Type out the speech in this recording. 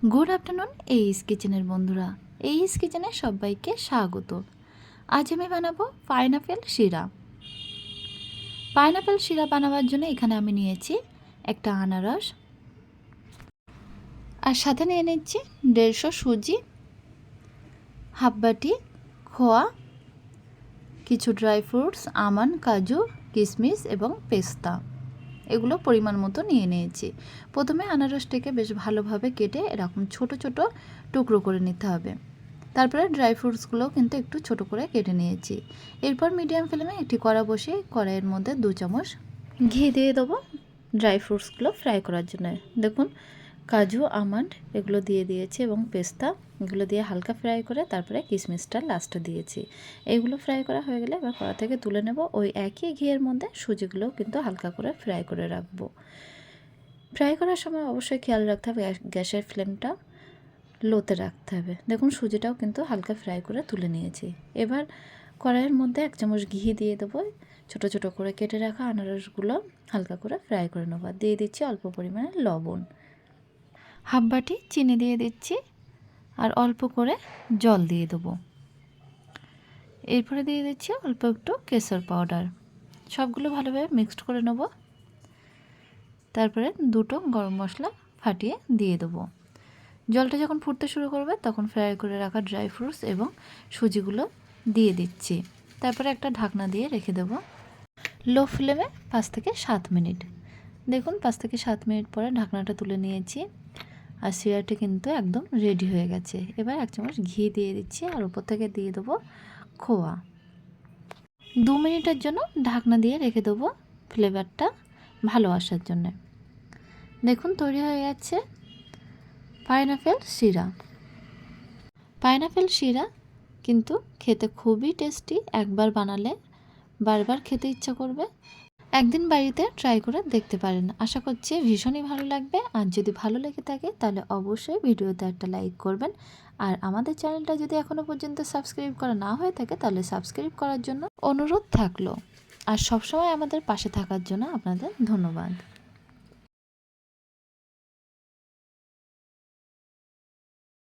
Good afternoon এইস কিচেনের বন্ধুরা। এইস কিচেনে সবাইকে স্বাগত। আজ আমি বানাবো পাইনাপেল শিরা। পাইনাপেল শিরা বানাবার জন্য এখানে আমি নিয়েছি একটা আনারস, আর সাথে নিয়ে নিচ্ছি 150 সুজি, হাফ বাটি খোয়া, কিছু ড্রাই ফ্রুটস আমন্ড, কাজু, কিশমিশ এবং পেস্তা। এগুলো পরিমাণ মতো নিয়ে নিয়েছি। প্রথমে আনারসটাকে বেশ ভালোভাবে কেটে এরকম ছোট ছোট টুকরো করে নিতে হবে। তারপরে ড্রাই ফ্রুটসগুলোও কিন্তু একটু ছোট করে কেটে নিয়েছি। এরপর মিডিয়াম ফ্লেমে একটি কড়া বসিয়ে কড়াইয়ের মধ্যে 2 চামচ ঘি দিয়ে দেবো ড্রাই ফ্রুটসগুলো ফ্রাই করার জন্য। দেখুন কাজু আমন্ড এগুলো দিয়ে দিয়েছি এবং পেস্তা এগুলো দিয়ে হালকা ফ্রাই করে তারপরে কিশমিশটা লাস্টে দিয়েছি। এইগুলো ফ্রাই করা হয়ে গেলে এবার কড়া থেকে তুলে নেব। ওই একই ঘিয়ের মধ্যে সুজিগুলোও কিন্তু হালকা করে ফ্রাই করে রাখবো। ফ্রাই করার সময় অবশ্যই খেয়াল রাখতে হবে গ্যাসের ফ্লেমটা লোতে রাখতে হবে। দেখুন সুজিটাও কিন্তু হালকা ফ্রাই করে তুলে নিয়েছি। এবার কড়াইয়ের মধ্যে 1 চামচ ঘি দিয়ে দেবো। ছোট ছোট করে কেটে রাখা আনারসগুলো হালকা করে ফ্রাই করে নেবো। দিয়ে দিচ্ছি অল্প পরিমাণে লবণ, হাফ বাটি চিনি দিয়ে দিচ্ছি, আর অল্প করে জল দিয়ে দেবো। এরপরে দিয়ে দিচ্ছি অল্প একটু কেশর পাউডার। সবগুলো ভালোভাবে মিক্সড করে নেব। তারপরে 2টো গরম মশলা ফাটিয়ে দিয়ে দেবো। জলটা যখন ফুটতে শুরু করবে তখন ফ্রাই করে রাখা ড্রাই ফ্রুটস এবং সুজিগুলো দিয়ে দিচ্ছি। তারপরে একটা ঢাকনা দিয়ে রেখে দেবো লো ফ্লেমে 5 থেকে 7 মিনিট। দেখুন 5 থেকে 7 মিনিট পরে ঢাকনাটা তুলে নিয়েছি, আর শিরাটি কিন্তু একদম রেডি হয়ে গেছে। এবার 1 চামচ ঘি দিয়ে দিচ্ছি, আর উপর থেকে দিয়ে দেবো খোয়া। 2 মিনিটের জন্য ঢাকনা দিয়ে রেখে দেবো ফ্লেভারটা ভালো আসার জন্য। দেখুন তৈরি হয়ে যাচ্ছে পাইনাপেল শিরা। পাইনাপেল শিরা কিন্তু খেতে খুবই টেস্টি। একবার বানালে বারবার খেতে ইচ্ছা করবে। একদিন বাড়িতে ট্রাই করে দেখতে পারেন। আশা করছি ভীষণই ভালো লাগবে। আর যদি ভালো লেগে থাকে তাহলে অবশ্যই ভিডিওতে একটা লাইক করবেন। আর আমাদের চ্যানেলটা যদি এখনও পর্যন্ত সাবস্ক্রাইব করা না হয়ে থাকে তাহলে সাবস্ক্রাইব করার জন্য অনুরোধ থাকলো। আর সবসময় আমাদের পাশে থাকার জন্য আপনাদের ধন্যবাদ।